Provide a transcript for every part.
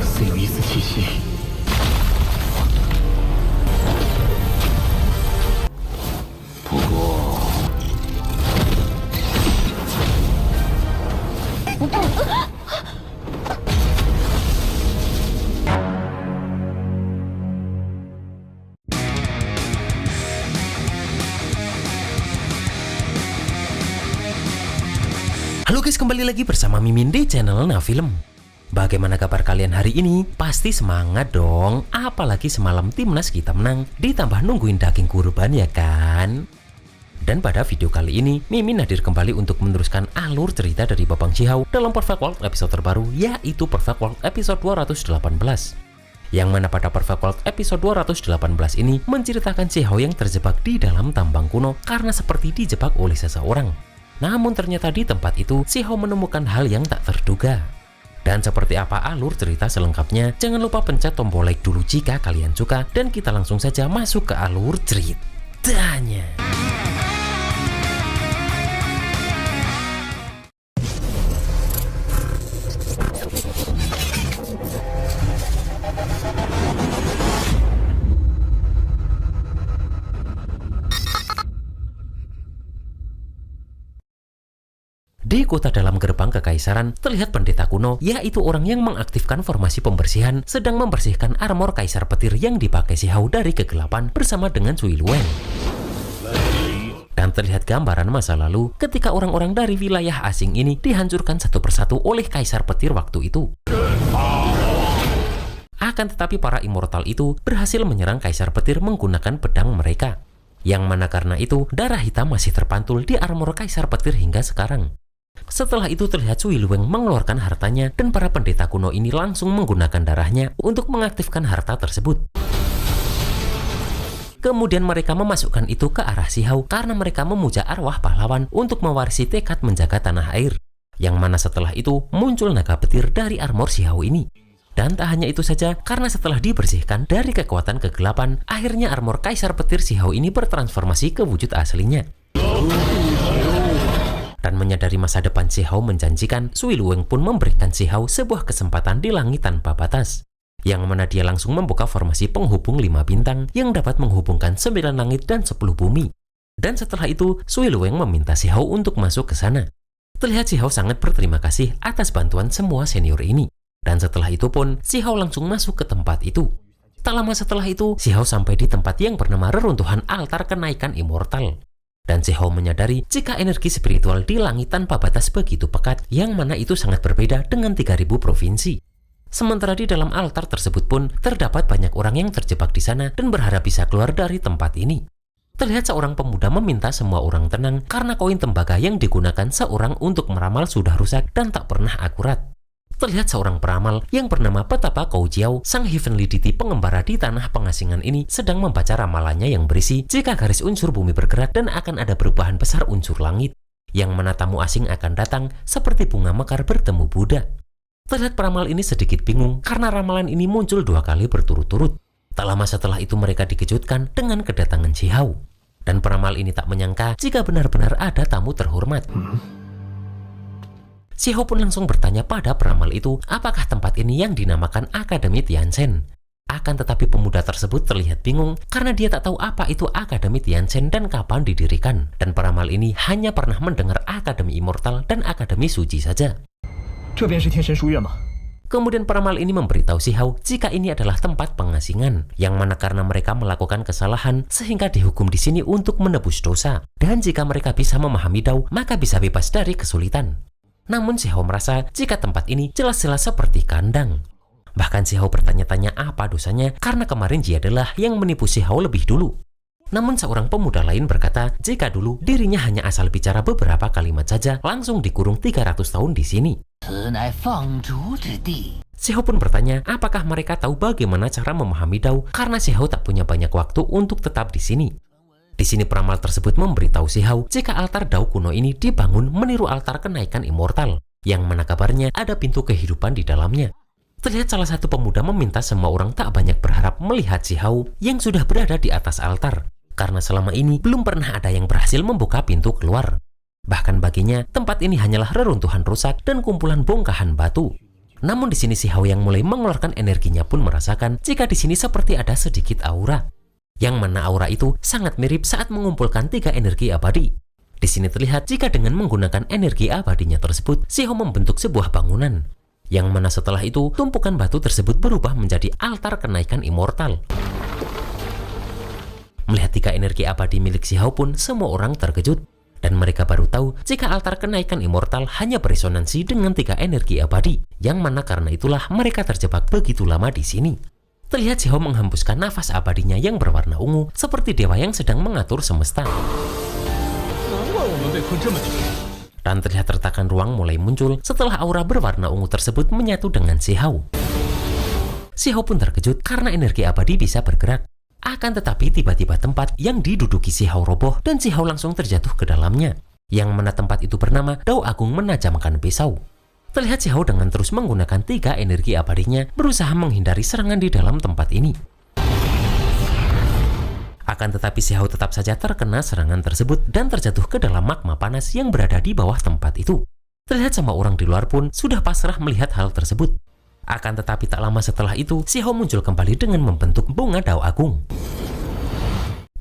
似有一丝气息。不过，Halo guys, kembali lagi bersama Mimin di channel Nafilm. Bagaimana kabar kalian hari ini? Pasti semangat dong, apalagi semalam timnas kita menang, ditambah nungguin daging kurban ya kan? Dan pada video kali ini, Mimin hadir kembali untuk meneruskan alur cerita dari Babang Shihao dalam Perfect World episode terbaru, yaitu Perfect World episode 218. Yang mana pada Perfect World episode 218 ini menceritakan Shihao yang terjebak di dalam tambang kuno karena seperti dijebak oleh seseorang. Namun ternyata di tempat itu Shihao menemukan hal yang tak terduga. Dan seperti apa alur cerita selengkapnya, jangan lupa pencet tombol like dulu jika kalian suka, dan kita langsung saja masuk ke alur ceritanya. Di kota dalam gerbang kekaisaran, terlihat pendeta kuno, yaitu orang yang mengaktifkan formasi pembersihan, sedang membersihkan armor kaisar petir yang dipakai Shihao dari kegelapan bersama dengan Cui Luwen. Dan terlihat gambaran masa lalu ketika orang-orang dari wilayah asing ini dihancurkan satu persatu oleh kaisar petir waktu itu. Akan tetapi para immortal itu berhasil menyerang kaisar petir menggunakan pedang mereka. Yang mana karena itu darah hitam masih terpantul di armor kaisar petir hingga sekarang. Setelah itu terlihat Cui Luwen mengeluarkan hartanya dan para pendeta kuno ini langsung menggunakan darahnya untuk mengaktifkan harta tersebut. Kemudian mereka memasukkan itu ke arah Shihao karena mereka memuja arwah pahlawan untuk mewarisi tekad menjaga tanah air. Yang mana setelah itu muncul naga petir dari armor Shihao ini. Dan tak hanya itu saja, karena setelah dibersihkan dari kekuatan kegelapan, akhirnya armor kaisar petir Shihao ini bertransformasi ke wujud aslinya. Dan menyadari masa depan Shihao menjanjikan, Cui Luwen pun memberikan Shihao sebuah kesempatan di langit tanpa batas. Yang mana dia langsung membuka formasi penghubung 5 bintang yang dapat menghubungkan 9 langit dan 10 bumi. Dan setelah itu, Cui Luwen meminta Shihao untuk masuk ke sana. Terlihat Shihao sangat berterima kasih atas bantuan semua senior ini. Dan setelah itu pun, Shihao langsung masuk ke tempat itu. Tak lama setelah itu, Shihao sampai di tempat yang bernama reruntuhan altar kenaikan immortal. Dan Shihao menyadari jika energi spiritual di langit tanpa batas begitu pekat, yang mana itu sangat berbeda dengan 3000 provinsi. Sementara di dalam altar tersebut pun terdapat banyak orang yang terjebak di sana dan berharap bisa keluar dari tempat ini. Terlihat seorang pemuda meminta semua orang tenang karena koin tembaga yang digunakan seorang untuk meramal sudah rusak dan tak pernah akurat. Terlihat seorang peramal yang bernama Petapa Koujiao, sang heavenly deity pengembara di tanah pengasingan ini sedang membaca ramalannya yang berisi jika garis unsur bumi bergerak dan akan ada perubahan besar unsur langit, yang mana tamu asing akan datang seperti bunga mekar bertemu Buddha. Terlihat peramal ini sedikit bingung karena ramalan ini muncul 2 kali berturut-turut. Tak lama setelah itu mereka dikejutkan dengan kedatangan Shihao. Dan peramal ini tak menyangka jika benar-benar ada tamu terhormat. Shihao pun langsung bertanya pada peramal itu apakah tempat ini yang dinamakan Akademi Tianzhen. Akan tetapi pemuda tersebut terlihat bingung karena dia tak tahu apa itu Akademi Tianzhen dan kapan didirikan. Dan peramal ini hanya pernah mendengar Akademi Immortal dan Akademi Suci saja. Kemudian peramal ini memberitahu Shihao jika ini adalah tempat pengasingan, yang mana karena mereka melakukan kesalahan sehingga dihukum di sini untuk menebus dosa. Dan jika mereka bisa memahami Dao, maka bisa bebas dari kesulitan. Namun Shihao merasa jika tempat ini jelas-jelas seperti kandang. Bahkan Shihao bertanya-tanya apa dosanya karena kemarin dia adalah yang menipu Shihao lebih dulu. Namun seorang pemuda lain berkata jika dulu dirinya hanya asal bicara beberapa kalimat saja langsung dikurung 300 tahun di sini. Shihao pun bertanya apakah mereka tahu bagaimana cara memahami Dao karena Shihao tak punya banyak waktu untuk tetap di sini. Di sini peramal tersebut memberitahu Shihao jika altar Dao kuno ini dibangun meniru altar kenaikan immortal, yang mana kabarnya ada pintu kehidupan di dalamnya. Terlihat salah satu pemuda meminta semua orang tak banyak berharap melihat Shihao yang sudah berada di atas altar, karena selama ini belum pernah ada yang berhasil membuka pintu keluar. Bahkan baginya, tempat ini hanyalah reruntuhan rusak dan kumpulan bongkahan batu. Namun di sini si Hao yang mulai mengeluarkan energinya pun merasakan jika di sini seperti ada sedikit aura. Yang mana aura itu sangat mirip saat mengumpulkan 3 energi abadi. Di sini terlihat jika dengan menggunakan energi abadinya tersebut, si Hao membentuk sebuah bangunan. Yang mana setelah itu, tumpukan batu tersebut berubah menjadi altar kenaikan immortal. Melihat 3 energi abadi milik si Hao pun, semua orang terkejut. Dan mereka baru tahu jika altar kenaikan immortal hanya beresonansi dengan 3 energi abadi, yang mana karena itulah mereka terjebak begitu lama di sini. Terlihat si Hao menghembuskan nafas abadinya yang berwarna ungu, seperti dewa yang sedang mengatur semesta. Dan terlihat retakan ruang mulai muncul setelah aura berwarna ungu tersebut menyatu dengan si Hao. Si Hao pun terkejut karena energi abadi bisa bergerak. Akan tetapi tiba-tiba tempat yang diduduki si Hao roboh dan si Hao langsung terjatuh ke dalamnya. Yang mana tempat itu bernama Dao Agung menajamkan pisau. Terlihat si Hao dengan terus menggunakan 3 energi abadinya berusaha menghindari serangan di dalam tempat ini. Akan tetapi si Hao tetap saja terkena serangan tersebut dan terjatuh ke dalam magma panas yang berada di bawah tempat itu. Terlihat sama orang di luar pun sudah pasrah melihat hal tersebut. Akan tetapi tak lama setelah itu, si Hao muncul kembali dengan membentuk bunga Dao Agung.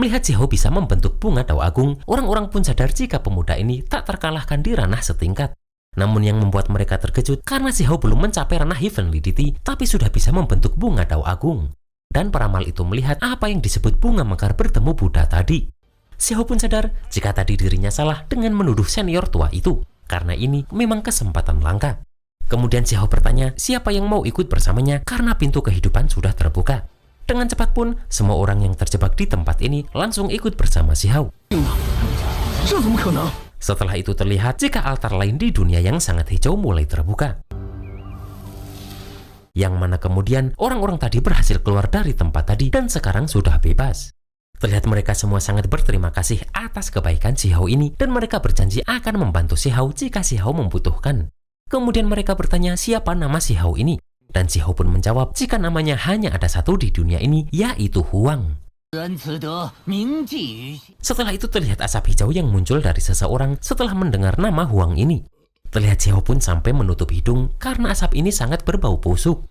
Melihat si Hao bisa membentuk bunga Dao Agung, orang-orang pun sadar jika pemuda ini tak terkalahkan di ranah setingkat. Namun yang membuat mereka terkejut karena si Hao belum mencapai ranah Heavenly Deity, tapi sudah bisa membentuk bunga Dao Agung. Dan peramal itu melihat apa yang disebut bunga mekar bertemu Buddha tadi. Si Hao pun sadar jika tadi dirinya salah dengan menuduh senior tua itu, karena ini memang kesempatan langka. Kemudian si Hao bertanya siapa yang mau ikut bersamanya karena pintu kehidupan sudah terbuka. Dengan cepat pun, semua orang yang terjebak di tempat ini langsung ikut bersama si Hao. Setelah itu terlihat jika altar lain di dunia yang sangat hijau mulai terbuka. Yang mana kemudian orang-orang tadi berhasil keluar dari tempat tadi dan sekarang sudah bebas. Terlihat mereka semua sangat berterima kasih atas kebaikan si Hao ini dan mereka berjanji akan membantu si Hao jika si Hao membutuhkan. Kemudian mereka bertanya siapa nama si Hao ini. Dan si Hao pun menjawab jika namanya hanya ada satu di dunia ini, yaitu Huang. Setelah itu terlihat asap hijau yang muncul dari seseorang setelah mendengar nama Huang ini. Terlihat si Hao pun sampai menutup hidung karena asap ini sangat berbau busuk.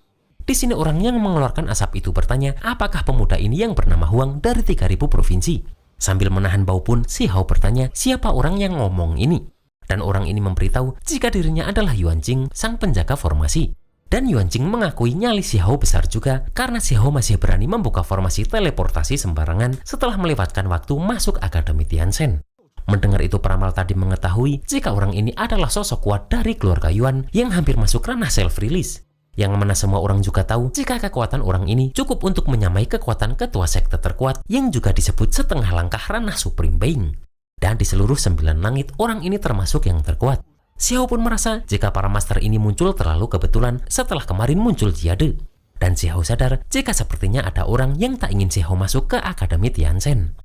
Di sini orang yang mengeluarkan asap itu bertanya apakah pemuda ini yang bernama Huang dari 3000 provinsi. Sambil menahan bau pun si Hao bertanya siapa orang yang ngomong ini. Dan orang ini memberitahu jika dirinya adalah Yuan Jing, sang penjaga formasi. Dan Yuan Jing mengakui nyali si Hao besar juga karena si Hao masih berani membuka formasi teleportasi sembarangan setelah melewatkan waktu masuk Akademi Tianzhen. Mendengar itu peramal tadi mengetahui jika orang ini adalah sosok kuat dari keluarga Yuan yang hampir masuk ranah self-release. Yang mana semua orang juga tahu jika kekuatan orang ini cukup untuk menyamai kekuatan ketua sekte terkuat yang juga disebut setengah langkah ranah Supreme Being. Dan di seluruh 9 langit, orang ini termasuk yang terkuat. Si Hao pun merasa jika para master ini muncul terlalu kebetulan setelah kemarin muncul Jiade. Dan si Hao sadar jika sepertinya ada orang yang tak ingin si Hao masuk ke Akademi Tianzhen.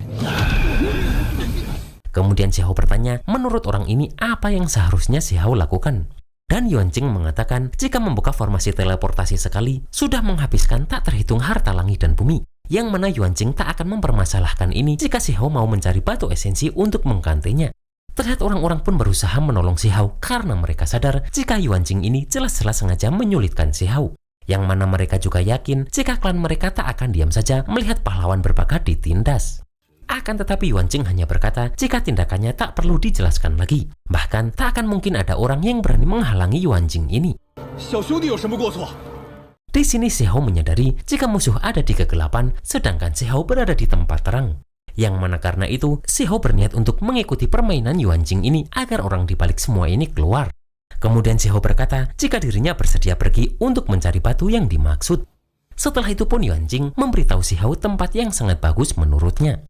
Kemudian si Hao bertanya menurut orang ini apa yang seharusnya si Hao lakukan. Dan Yuan Jing mengatakan jika membuka formasi teleportasi sekali sudah menghabiskan tak terhitung harta langit dan bumi. Yang mana Yuan Jing tak akan mempermasalahkan ini jika si Hao mau mencari batu esensi untuk menggantinya. Terlihat orang-orang pun berusaha menolong si Hao karena mereka sadar jika Yuan Jing ini jelas-jelas sengaja menyulitkan si Hao. Yang mana mereka juga yakin jika klan mereka tak akan diam saja melihat pahlawan berbakat ditindas. Akan tetapi Yuan Jing hanya berkata jika tindakannya tak perlu dijelaskan lagi. Bahkan tak akan mungkin ada orang yang berani menghalangi Yuan Jing ini. Di sini si Hao menyadari jika musuh ada di kegelapan, sedangkan si Hao berada di tempat terang. Yang mana karena itu, si Hao berniat untuk mengikuti permainan Yuan Jing ini agar orang di balik semua ini keluar. Kemudian si Hao berkata jika dirinya bersedia pergi untuk mencari batu yang dimaksud. Setelah itu pun Yuan Jing memberitahu si Hao tempat yang sangat bagus menurutnya.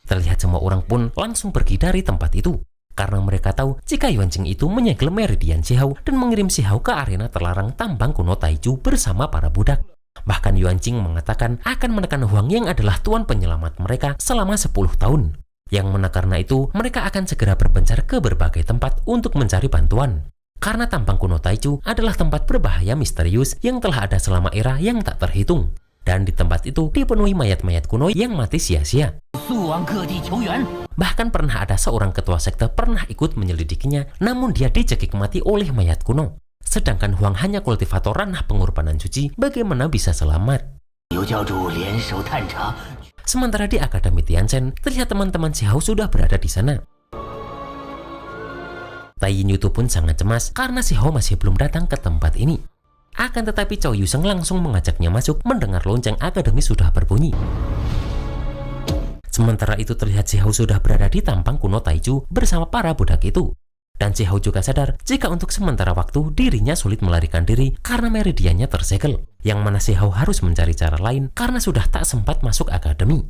Terlihat semua orang pun langsung pergi dari tempat itu. Karena mereka tahu jika Yuan Jing itu menyegel meridian si Hao dan mengirim si Hao ke arena terlarang tambang kuno Taiju bersama para budak. Bahkan Yuan Jing mengatakan akan menekan Huang yang adalah tuan penyelamat mereka selama 10 tahun. Yang mana karena itu mereka akan segera berpencar ke berbagai tempat untuk mencari bantuan. Karena tambang kuno Taiju adalah tempat berbahaya misterius yang telah ada selama era yang tak terhitung. Dan di tempat itu dipenuhi mayat-mayat kuno yang mati sia-sia. 速往各地求援。 Bahkan pernah ada seorang ketua sekte pernah ikut menyelidikinya, namun dia dicekik mati oleh mayat kuno. Sedangkan Huang hanya kultivator ranah pengorbanan suci, bagaimana bisa selamat? 刘教主联手探查， Sementara di Akademi Tianchen, terlihat teman-teman Xiahou sudah berada di sana. Tai Yinyu pun sangat cemas karena Xiahou masih belum datang ke tempat ini. Akan tetapi Cao Yuseng langsung mengajaknya masuk mendengar lonceng akademi sudah berbunyi. Sementara itu terlihat Xiahou sudah berada di tampang kuno Taichu bersama para budak itu. Dan Xiahou juga sadar jika untuk sementara waktu dirinya sulit melarikan diri karena meridiannya tersegel. Yang mana Xiahou harus mencari cara lain karena sudah tak sempat masuk akademi.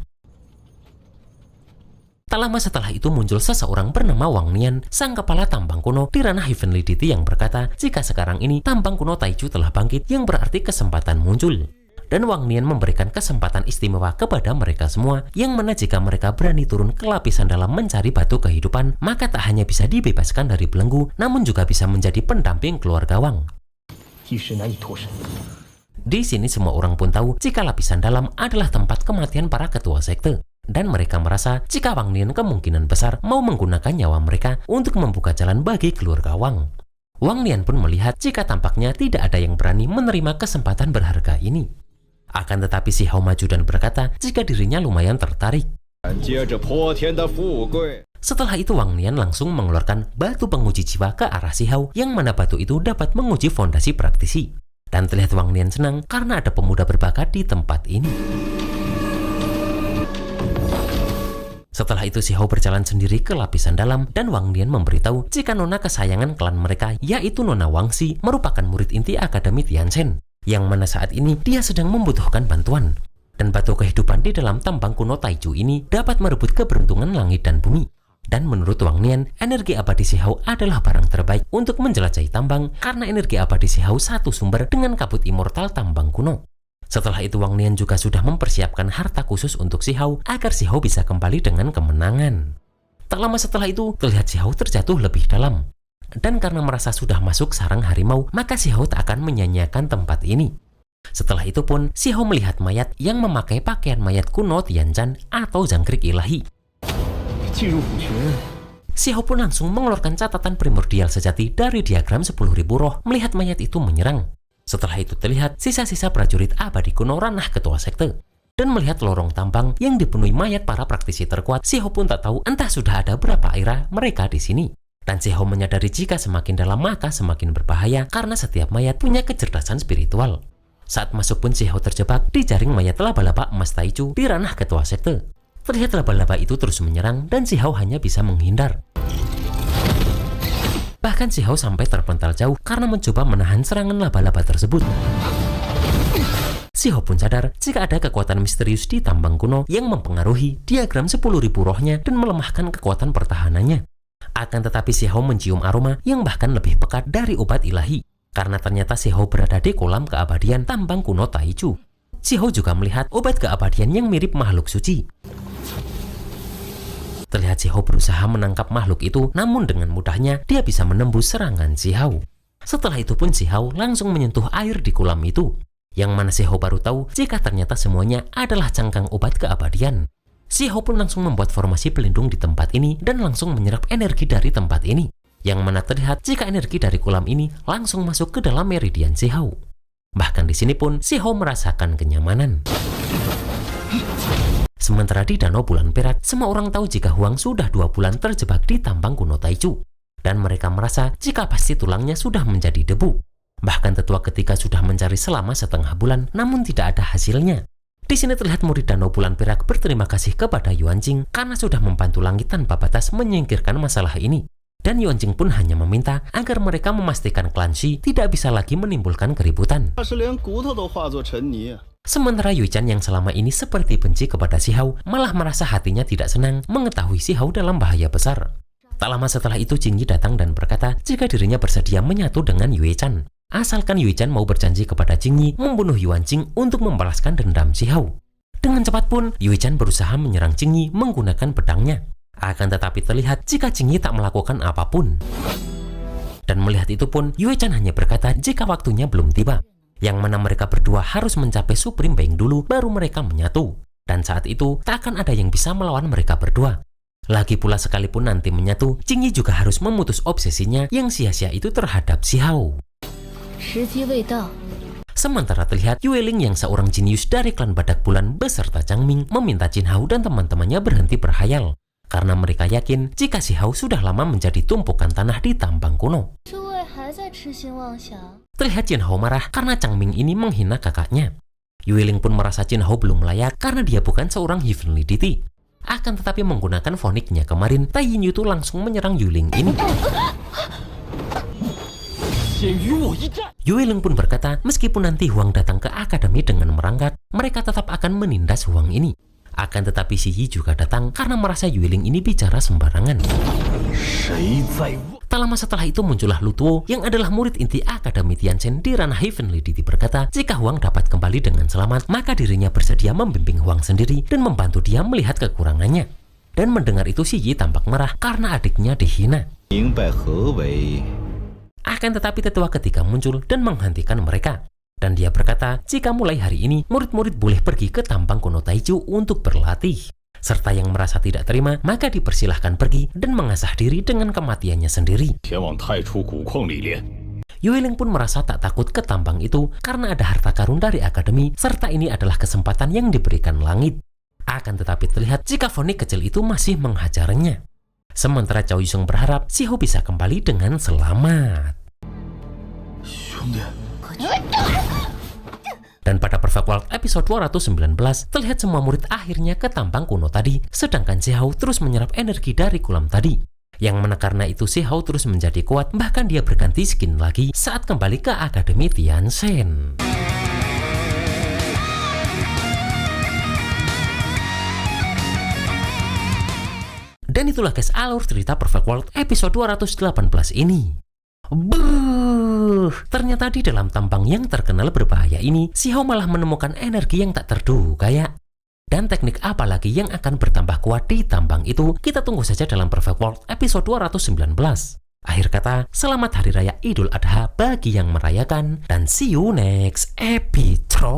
Tak lama setelah itu muncul seseorang bernama Wang Nian, sang kepala tambang kuno di ranah Heavenly Deity yang berkata jika sekarang ini tambang kuno Taichu telah bangkit yang berarti kesempatan muncul. Dan Wang Nian memberikan kesempatan istimewa kepada mereka semua yang mana jika mereka berani turun ke lapisan dalam mencari batu kehidupan, maka tak hanya bisa dibebaskan dari belenggu, namun juga bisa menjadi pendamping keluarga Wang. 一时难以脱身。 Di sini semua orang pun tahu jika lapisan dalam adalah tempat kematian para ketua sekte. Dan mereka merasa jika Wang Nian kemungkinan besar mau menggunakan nyawa mereka untuk membuka jalan bagi keluarga Wang. Wang Nian pun melihat jika tampaknya tidak ada yang berani menerima kesempatan berharga ini. Akan tetapi Xiahou maju dan berkata jika dirinya lumayan tertarik. Setelah itu Wang Nian langsung mengeluarkan batu penguji jiwa ke arah Xiahou yang mana batu itu dapat menguji fondasi praktisi. Dan terlihat Wang Nian senang karena ada pemuda berbakat di tempat ini. Setelah itu Xiahou berjalan sendiri ke lapisan dalam dan Wang Nian memberitahu jika nona kesayangan klan mereka yaitu Nona Wangxi merupakan murid inti Akademi Tianchen yang mana saat ini dia sedang membutuhkan bantuan. Dan batu kehidupan di dalam tambang kuno Taichu ini dapat merebut keberuntungan langit dan bumi. Dan menurut Wang Nian, energi abadi Xiahou adalah barang terbaik untuk menjelajahi tambang karena energi abadi Xiahou satu sumber dengan kabut immortal tambang kuno. Setelah itu Wang Nian juga sudah mempersiapkan harta khusus untuk Xiahou agar Xiahou bisa kembali dengan kemenangan. Tak lama setelah itu terlihat Xiahou terjatuh lebih dalam. Dan karena merasa sudah masuk sarang harimau, maka Xiahou tak akan menyanyiakan tempat ini. Setelah itu pun Xiahou melihat mayat yang memakai pakaian mayat kuno Tianzhan atau jangkrik ilahi. Xiahou pun langsung mengeluarkan catatan primordial sejati dari diagram 10.000 roh melihat mayat itu menyerang. Setelah itu terlihat sisa-sisa prajurit abadi kuno ranah ketua sekte. Dan melihat lorong tambang yang dipenuhi mayat para praktisi terkuat, Xiahou pun tak tahu entah sudah ada berapa era mereka di sini. Dan Xiahou menyadari jika semakin dalam maka semakin berbahaya karena setiap mayat punya kecerdasan spiritual. Saat masuk pun Xiahou terjebak di jaring mayat laba-laba emas Taichu di ranah ketua sekte. Terlihat laba-laba itu terus menyerang dan Xiahou hanya bisa menghindar. Bahkan Xiahou sampai terpental jauh karena mencoba menahan serangan laba-laba tersebut. Xiahou pun sadar jika ada kekuatan misterius di tambang kuno yang mempengaruhi diagram 10.000 rohnya dan melemahkan kekuatan pertahanannya. Akan tetapi Xiahou mencium aroma yang bahkan lebih pekat dari obat ilahi. Karena ternyata Xiahou berada di kolam keabadian tambang kuno Taichu. Xiahou juga melihat obat keabadian yang mirip makhluk suci. Terlihat Xiahou berusaha menangkap makhluk itu, namun dengan mudahnya dia bisa menembus serangan Xiahou. Setelah itu pun Xiahou langsung menyentuh air di kolam itu. Yang mana Xiahou baru tahu jika ternyata semuanya adalah cangkang obat keabadian. Xiahou pun langsung membuat formasi pelindung di tempat ini dan langsung menyerap energi dari tempat ini. Yang mana terlihat jika energi dari kolam ini langsung masuk ke dalam meridian Xiahou. Bahkan di sini pun Xiahou merasakan kenyamanan. Sementara di Danau Bulan Perak, semua orang tahu jika Huang sudah 2 bulan terjebak di tambang kuno Taichu. Dan mereka merasa jika pasti tulangnya sudah menjadi debu. Bahkan tetua ketika sudah mencari selama setengah bulan, namun tidak ada hasilnya. Di sini terlihat murid Danau Bulan Perak berterima kasih kepada Yuan Jing karena sudah membantu langit tanpa batas menyingkirkan masalah ini. Dan Yuan Jing pun hanya meminta agar mereka memastikan klan Shi tidak bisa lagi menimbulkan keributan. Sementara Yue Chan yang selama ini seperti benci kepada Xiahou malah merasa hatinya tidak senang mengetahui Xiahou dalam bahaya besar. Tak lama setelah itu Jing Yi datang dan berkata jika dirinya bersedia menyatu dengan Yue Chan. Asalkan Yue Chan mau berjanji kepada Jing Yi membunuh Yuan Jing untuk membalaskan dendam Xiahou. Dengan cepat pun Yue Chan berusaha menyerang Jing Yi menggunakan pedangnya. Akan tetapi terlihat jika Jing Yi tak melakukan apapun. Dan melihat itu pun Yue Chan hanya berkata jika waktunya belum tiba. yang mana mereka berdua harus mencapai Supreme Being dulu baru mereka menyatu. Dan saat itu tak akan ada yang bisa melawan mereka berdua. Lagi pula sekalipun nanti menyatu, Jing Yi juga harus memutus obsesinya yang sia-sia itu terhadap Xiao. Sementara terlihat Yueling yang seorang jenius dari klan Badak Bulan beserta Chang Ming meminta Jin Hao dan teman-temannya berhenti berhayal. Karena mereka yakin jika Xiao sudah lama menjadi tumpukan tanah di tambang kuno. Terlihat Jin Hao marah karena Chang Ming ini menghina kakaknya. Yueling pun merasa Jin Hao belum layak karena dia bukan seorang Heavenly Deity. Akan tetapi menggunakan foniknya kemarin, Tai Yin Yu itu langsung menyerang Yueling ini. Yueling pun berkata, meskipun nanti Huang datang ke akademi dengan merangkak, mereka tetap akan menindas Huang ini. Akan tetapi Xi Yi juga datang karena merasa Yueling ini bicara sembarangan. Tak lama setelah itu muncullah Lu Tuo yang adalah murid inti Akademi Tianchen di ranah Heavenly Deity berkata, jika Huang dapat kembali dengan selamat, maka dirinya bersedia membimbing Huang sendiri dan membantu dia melihat kekurangannya. Dan mendengar itu Xi Yi tampak marah karena adiknya dihina. Akan tetapi tetua ketika muncul dan menghentikan mereka. Dan dia berkata, jika mulai hari ini, murid-murid boleh pergi ke tambang kuno Taiju untuk berlatih. Serta yang merasa tidak terima, maka dipersilahkan pergi dan mengasah diri dengan kematiannya sendiri. Yueling pun merasa tak takut ke tambang itu karena ada harta karun dari akademi, serta ini adalah kesempatan yang diberikan langit. Akan tetapi terlihat jika fonik kecil itu masih menghajarnya. Sementara Cao Yusung berharap Xiao bisa kembali dengan selamat. Dan pada Perfect World episode 219, terlihat semua murid akhirnya ke tambang kuno tadi, sedangkan Xiao terus menyerap energi dari kolam tadi. Yang mana karena itu Xiao terus menjadi kuat, bahkan dia berganti skin lagi saat kembali ke Akademi Tianchen. Dan itulah guys alur cerita Perfect World episode 218 ini. Ternyata di dalam tambang yang terkenal berbahaya ini, Xiao malah menemukan energi yang tak terduga ya. Dan teknik apa lagi yang akan bertambah kuat di tambang itu, kita tunggu saja dalam Perfect World episode 219. Akhir kata, selamat Hari Raya Idul Adha bagi yang merayakan, dan see you next episode.